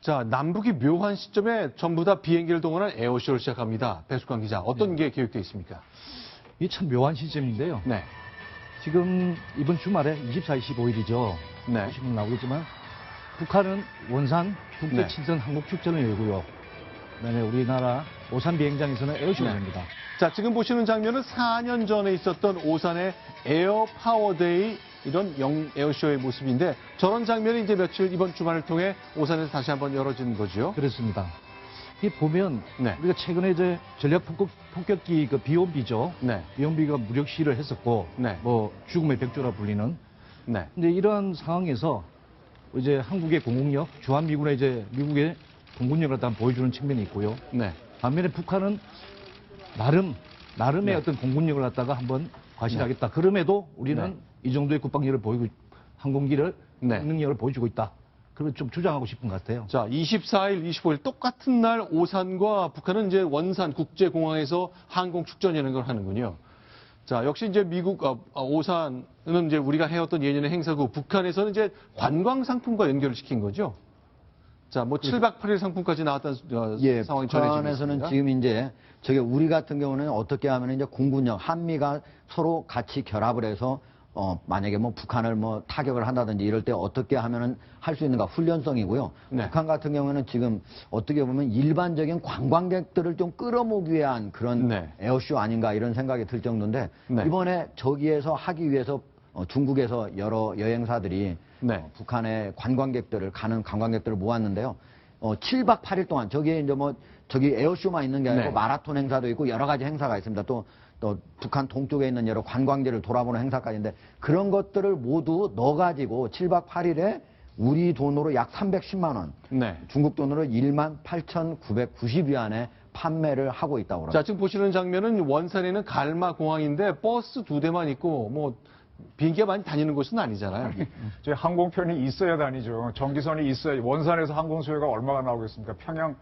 자, 남북이 묘한 시점에 전부 다 비행기를 동원한 에어쇼를 시작합니다. 배숙관 기자, 어떤 게 계획되어 있습니까? 이게 참 묘한 시점인데요. 네. 지금 이번 주말에 24, 25일이죠. 네. 보시면 나오겠지만 북한은 원산 국제 친선 항공축전을 열고요. 그다음에 우리나라 오산 비행장에서는 에어쇼를 합니다. 자, 지금 보시는 장면은 4년 전에 있었던 오산의 에어 파워데이 이런 에어쇼의 모습인데 저런 장면이 이제 며칠 이번 주말을 통해 오산에서 다시 한번 열어지는 거죠. 그렇습니다. 이 보면 네. 우리가 최근에 이제 전략 폭격기 그 비온비죠. 네. 비온비가 무력 시위를 했었고 네. 뭐 죽음의 벽조라 불리는. 네. 근데 이러한 상황에서 이제 한국의 공국력, 주한미군의 이제 미국의 공군력을 일단 보여주는 측면이 있고요. 네. 반면에 북한은 나름의 네. 어떤 공군력을 갖다가 한번 과시하겠다. 그럼에도 우리는 이 정도의 국방력을 보이고 항공기를 능력을 보여주고 있다. 그걸 좀 주장하고 싶은 것 같아요. 자, 24일, 25일 똑같은 날 오산과 북한은 이제 원산 국제공항에서 항공 축전 예능을 하는군요. 자, 역시 이제 미국 오산은 이제 우리가 해왔던 예년의 행사고 북한에서는 이제 관광 상품과 연결을 시킨 거죠. 자, 뭐 7박 8일 상품까지 나왔다는 상황이 전해지고 있습니다. 북한에서는 지금 이제 저게 우리 같은 경우는 어떻게 하면 이제 공군력 한미가 서로 같이 결합을 해서 만약에 뭐 북한을 뭐 타격을 한다든지 이럴 때 어떻게 하면은 할 수 있는가 훈련성이고요. 네. 북한 같은 경우는 지금 어떻게 보면 일반적인 관광객들을 좀 끌어모기 위한 그런 에어쇼 아닌가 이런 생각이 들 정도인데 이번에 저기에서 하기 위해서 중국에서 여러 여행사들이 북한의 가는 관광객들을 모았는데요. 7박 8일 동안 저기에 이제 뭐 저기 에어쇼만 있는 게 아니고 마라톤 행사도 있고 여러 가지 행사가 있습니다. 또 북한 동쪽에 있는 여러 관광지를 돌아보는 행사까지인데 그런 것들을 모두 넣어가지고 7박 8일에 우리 돈으로 약 310만 원, 중국 돈으로 18,990위안에 판매를 하고 있다고 그럽니다. 자, 지금 보시는 장면은 원산에는 갈마 공항인데 버스 2대만 있고 뭐 비행기가 많이 다니는 곳은 아니잖아요. 저희 항공편이 있어야 다니죠. 전기선이 있어야 원산에서 항공 수요가 얼마가 나오겠습니까? 평양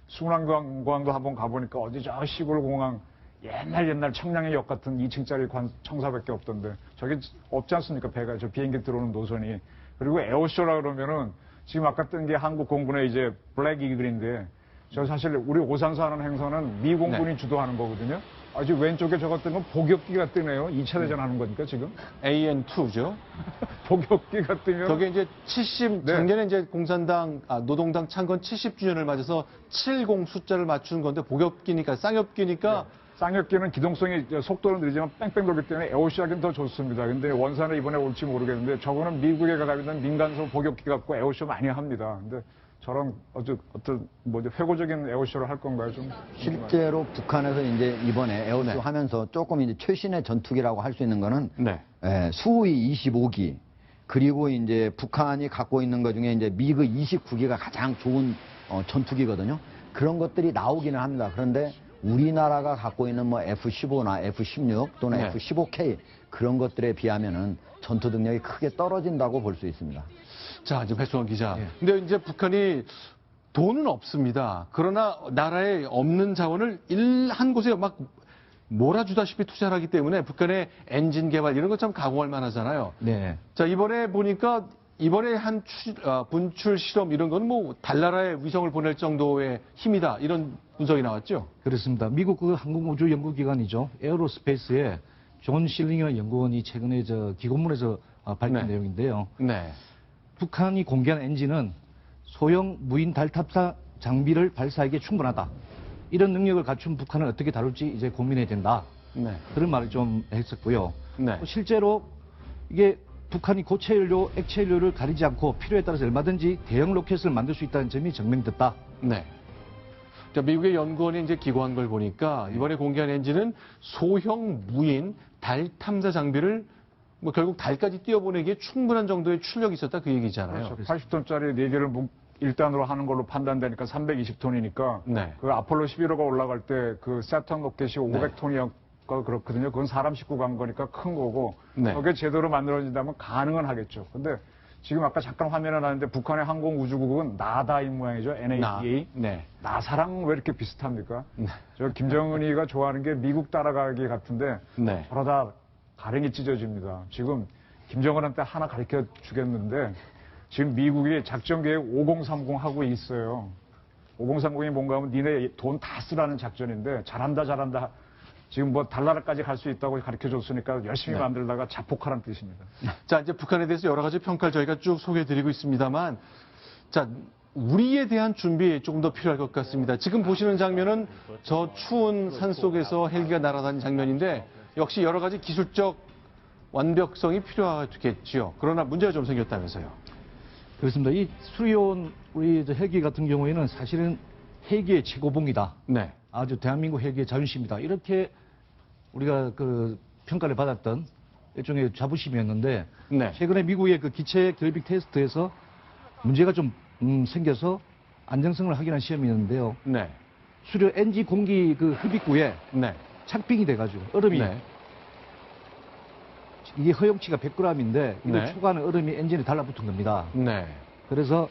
순환공항도 한번 가보니까 어디 저 시골 공항 옛날 청량의 역 같은 2층짜리 청사밖에 없던데 저게 없지 않습니까? 배가 저 비행기 들어오는 노선이. 그리고 에어쇼라 그러면은 지금 아까 뜬 게 한국 공군의 이제 블랙 이글인데 저 사실 우리 오산서 하는 행사는 미 공군이 주도하는 거거든요. 아주 왼쪽에 저거 뜬 건 복역기가 뜨네요. 2차 대전 하는 거니까 지금. AN2죠. 복역기가 뜨면. 저게 이제 작년에 이제 공산당, 노동당 창건 70주년을 맞아서 70 숫자를 맞춘 건데 복역기니까, 쌍엽기니까. 쌍엽기는 기동성이 속도는 느리지만 뺑뺑 돌기 때문에 에어쇼 하기는 더 좋습니다. 근데 원산에 이번에 올지 모르겠는데 저거는 미국에 가고 있는 민간소 복역기 갖고 에어쇼 많이 합니다. 근데 저런 어떤 회고적인 에어쇼를 할 건가요? 좀 실제로 북한에서 이제 이번에 에어쇼 하면서 조금 이제 최신의 전투기라고 할 수 있는 거는 수호이 25기 그리고 이제 북한이 갖고 있는 것 중에 이제 미그 29기가 가장 좋은 전투기거든요. 그런 것들이 나오기는 합니다. 그런데 우리나라가 갖고 있는 뭐 F-15나 F-16 또는 F-15K 그런 것들에 비하면은 전투 능력이 크게 떨어진다고 볼 수 있습니다. 자, 이제 배수원 기자. 근데 이제 북한이 돈은 없습니다. 그러나 나라에 없는 자원을 한 곳에 막 몰아주다시피 투자를 하기 때문에 북한의 엔진 개발 이런 거 참 가공할 만하잖아요. 자, 이번에 보니까 이번에 분출 실험 이런 건 뭐 달나라에 위성을 보낼 정도의 힘이다 이런 분석이 나왔죠? 그렇습니다. 미국 그 항공우주 연구기관이죠. 에어로스페이스의 존 실링어 연구원이 최근에 저 기고문에서 밝힌 내용인데요. 북한이 공개한 엔진은 소형 무인 달 탑사 장비를 발사하기에 충분하다. 이런 능력을 갖춘 북한을 어떻게 다룰지 이제 고민해야 된다. 그런 말을 좀 했었고요. 실제로 이게 북한이 고체 연료, 액체 연료를 가리지 않고 필요에 따라서 얼마든지 대형 로켓을 만들 수 있다는 점이 증명됐다. 자, 미국의 연구원이 이제 기고한 걸 보니까 이번에 공개한 엔진은 소형 무인 달 탐사 장비를 뭐 결국 달까지 띄워보내기에 충분한 정도의 출력이 있었다 그 얘기잖아요. 그렇죠. 80톤짜리 4개를 1단으로 하는 걸로 판단되니까 320톤이니까 그 아폴로 11호가 올라갈 때 그 세턴 로켓이 500톤이었고 그렇거든요. 그건 사람 싣고 간 거니까 큰 거고 그게 제대로 만들어진다면 가능은 하겠죠. 근데 지금 아까 잠깐 화면에 나왔는데 북한의 항공우주국은 나다인 모양이죠. NADA. 나사랑 왜 이렇게 비슷합니까? 저 김정은이가 좋아하는 게 미국 따라가기 같은데 그러다 가랭이 찢어집니다. 지금 김정은한테 하나 가르쳐 주겠는데 지금 미국이 작전 계획 5030 하고 있어요. 5030이 뭔가 하면 니네 돈 다 쓰라는 작전인데 잘한다. 지금 뭐 달나라까지 갈 수 있다고 가르쳐 줬으니까 열심히 만들다가 자폭하라는 뜻입니다. 자, 이제 북한에 대해서 여러 가지 평가를 저희가 쭉 소개해드리고 있습니다만, 자, 우리에 대한 준비 조금 더 필요할 것 같습니다. 지금 보시는 장면은 저 추운 산 속에서 헬기가 날아다니는 장면인데, 역시 여러 가지 기술적 완벽성이 필요하겠지요. 그러나 문제가 좀 생겼다면서요. 그렇습니다. 이 수리온 우리 헬기 같은 경우에는 사실은 헬기의 최고봉이다. 네. 아주 대한민국 헬기의 자존심이다. 이렇게 우리가 그 평가를 받았던 일종의 자부심이었는데 네. 최근에 미국의 그 기체 결빅 테스트에서 문제가 좀 생겨서 안정성을 확인한 시험이 있는데요. 네. 수료 NG 공기 그 흡입구에 네. 착빙이 돼가지고 얼음이 네. 이게 허용치가 100g인데 이걸 네. 초과하는 얼음이 엔진에 달라붙은 겁니다. 네. 그래서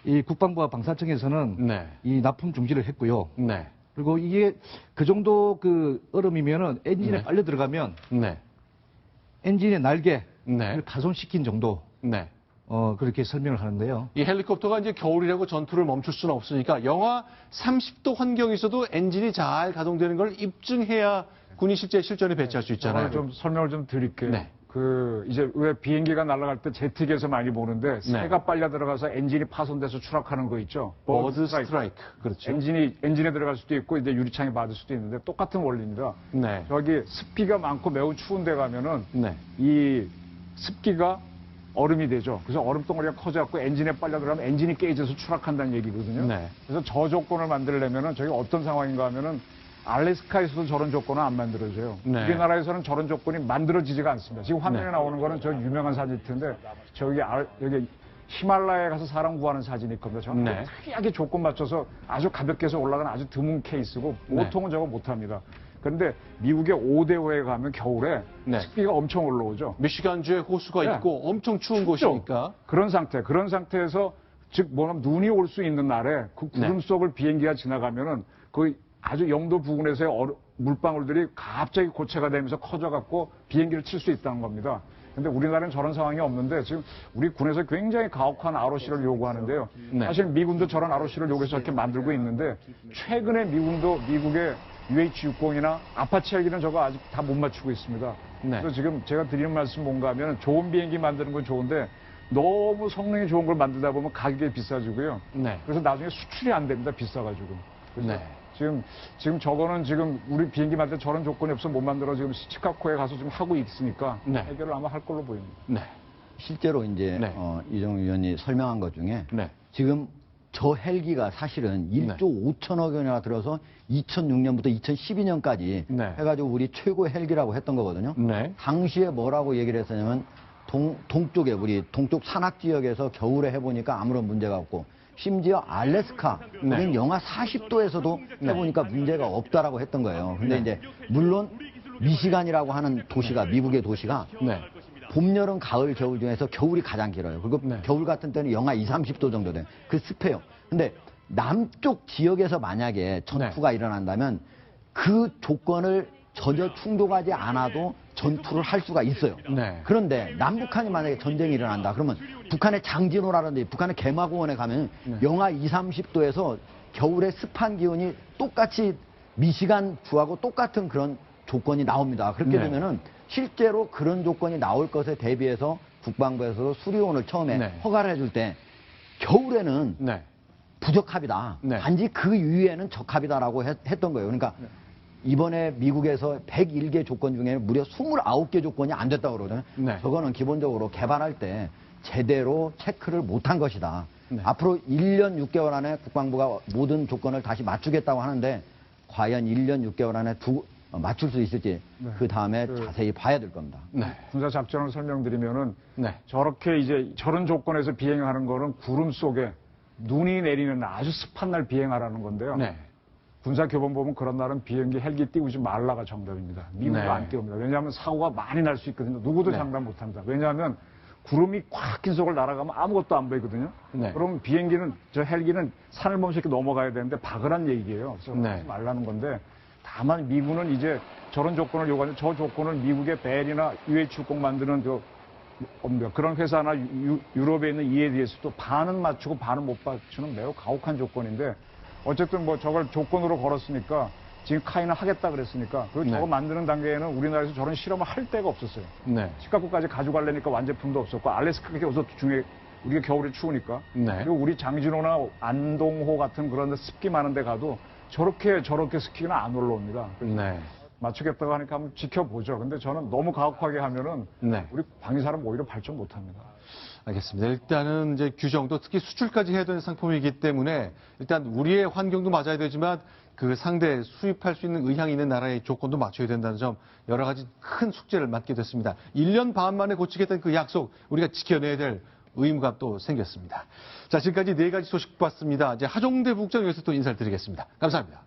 이 국방부와 방사청에서는 네. 이 납품 중지를 했고요. 네. 그리고 이게 그 정도 그 얼음이면은 엔진에 네. 빨려 들어가면 네. 엔진의 날개를 네. 파손시킨 정도 네. 그렇게 설명을 하는데요. 이 헬리콥터가 이제 겨울이라고 전투를 멈출 수는 없으니까 영하 30도 환경에서도 엔진이 잘 가동되는 걸 입증해야 군이 실제 실전에 배치할 수 있잖아요. 좀 설명을 좀 드릴게요. 네. 이제 왜 비행기가 날아갈 때 제트기에서 많이 보는데 네. 새가 빨려 들어가서 엔진이 파손돼서 추락하는 거 있죠. 버드 스트라이크. 그렇죠. 엔진에 들어갈 수도 있고 이제 유리창에 맞을 수도 있는데 똑같은 원리입니다. 네. 저기 습기가 많고 매우 추운 데 가면은 네. 이 습기가 얼음이 되죠. 그래서 얼음 덩어리가 커져갖고 엔진에 빨려 들어가면 엔진이 깨져서 추락한다는 얘기거든요. 네. 그래서 저 조건을 만들려면은 저게 어떤 상황인가 하면은 알래스카에서도 저런 조건은 안 만들어져요. 네. 우리나라에서는 저런 조건이 만들어지지가 않습니다. 지금 화면에 네. 나오는 거는 저 유명한 사진일 텐데 여기 히말라야에 가서 사람 구하는 사진일 겁니다. 저는 네. 특이하게 조건 맞춰서 아주 가볍게 해서 올라가는 아주 드문 케이스고 보통은 저거 못합니다. 그런데 미국의 5대5에 가면 겨울에 네. 습기가 엄청 올라오죠. 미시간주에 호수가 네. 있고 엄청 추운 춥죠. 곳이니까. 그런 상태에서 즉 뭐냐면 눈이 올 수 있는 날에 그 구름 네. 속을 비행기가 지나가면은 그 아주 영도 부근에서의 물방울들이 갑자기 고체가 되면서 커져갖고 비행기를 칠 수 있다는 겁니다. 근데 우리나라는 저런 상황이 없는데 지금 우리 군에서 굉장히 가혹한 ROC를 요구하는데요. 네. 사실 미군도 저런 ROC를 요구해서 이렇게 만들고 있는데 최근에 미국의 UH-60이나 아파치 헬기는 저거 아직 다 못 맞추고 있습니다. 네. 그래서 지금 제가 드리는 말씀 뭔가 하면 좋은 비행기 만드는 건 좋은데 너무 성능이 좋은 걸 만들다 보면 가격이 비싸지고요. 네. 그래서 나중에 수출이 안 됩니다. 비싸가지고. 그래서 네. 지금 저거는 지금 우리 비행기 만들 때 저런 조건이 없어 못 만들어 지금 시카고에 가서 지금 하고 있으니까 네. 해결을 아마 할 걸로 보입니다. 네. 실제로 이제 네. 이정우 위원이 설명한 것 중에 네. 지금 저 헬기가 사실은 1조 5천억 원이나 들어서 2006년부터 2012년까지 네. 해가지고 우리 최고 헬기라고 했던 거거든요. 네. 당시에 뭐라고 얘기를 했었냐면 동쪽에 우리 동쪽 산악 지역에서 겨울에 해보니까 아무런 문제가 없고 심지어 알래스카 거긴 영하 40도에서도 해보니까 문제가 없다라고 했던 거예요. 근데 이제 물론 미시간이라고 하는 도시가 미국의 도시가 네. 봄, 여름, 가을, 겨울 중에서 겨울이 가장 길어요. 그리고 네. 겨울 같은 때는 영하 20, 30도 정도 돼요. 그 습해요. 근데 남쪽 지역에서 만약에 전투가 일어난다면 그 조건을 전혀 충족하지 않아도 전투를 할 수가 있어요. 네. 그런데 남북한이 만약에 전쟁이 일어난다. 그러면 북한의 장진호라든지 북한의 개마공원에 가면 영하 20, 30도에서 겨울에 습한 기온이 똑같이 미시간 주하고 똑같은 그런 조건이 나옵니다. 그렇게 네. 되면은 실제로 그런 조건이 나올 것에 대비해서 국방부에서도 수리온을 처음에 네. 허가를 해줄 때 겨울에는 네. 부적합이다. 네. 단지 그 이후에는 적합이다라고 했던 거예요. 그러니까 이번에 미국에서 101개 조건 중에 무려 29개 조건이 안 됐다고 그러거든요. 네. 저거는 기본적으로 개발할 때 제대로 체크를 못한 것이다. 네. 앞으로 1년 6개월 안에 국방부가 모든 조건을 다시 맞추겠다고 하는데 과연 1년 6개월 안에 맞출 수 있을지 그 다음에 자세히 봐야 될 겁니다. 네. 군사 작전을 설명드리면은 네. 저렇게 이제 저런 조건에서 비행하는 거는 구름 속에 눈이 내리는 아주 습한 날 비행하라는 건데요. 네. 군사교본 보면 그런 날은 비행기 헬기 띄우지 말라가 정답입니다. 미국도 네. 안 띄웁니다. 왜냐하면 사고가 많이 날 수 있거든요. 누구도 네. 장담 못합니다. 왜냐하면 구름이 꽉 낀 속을 날아가면 아무것도 안 보이거든요. 네. 그럼 저 헬기는 산을 보면서 이렇게 넘어가야 되는데 박으란 얘기예요. 그래서 네. 하지 말라는 건데 다만 미군은 이제 저런 조건을 요구하는데 저 조건을 미국의 벨이나 UH-60 만드는 없습니다. 그런 회사나 유럽에 있는 EAD에서도 반은 맞추고 반은 못 맞추는 매우 가혹한 조건인데 어쨌든 뭐 저걸 조건으로 걸었으니까 지금 카이는 하겠다 그랬으니까 그리고 저거 만드는 단계에는 우리나라에서 저런 실험을 할 데가 없었어요. 시카고까지 가져가려니까 완제품도 없었고 알래스카까지 어서 중에 우리가 겨울에 추우니까 그리고 우리 장진호나 안동호 같은 그런 데 습기 많은 데 가도 저렇게 스키는 안 올라옵니다. 맞추겠다고 하니까 한번 지켜보죠. 근데 저는 너무 가혹하게 하면은 우리 방위사는 오히려 발전 못 합니다. 알겠습니다. 일단은 이제 규정도 특히 수출까지 해야 되는 상품이기 때문에 일단 우리의 환경도 맞아야 되지만 그 상대 수입할 수 있는 의향이 있는 나라의 조건도 맞춰야 된다는 점 여러 가지 큰 숙제를 맡게 됐습니다. 1년 반 만에 고치겠다는 그 약속 우리가 지켜내야 될 의무가 또 생겼습니다. 자, 지금까지 4가지 소식 봤습니다. 이제 하종대 국장 위해서 또 인사를 드리겠습니다. 감사합니다.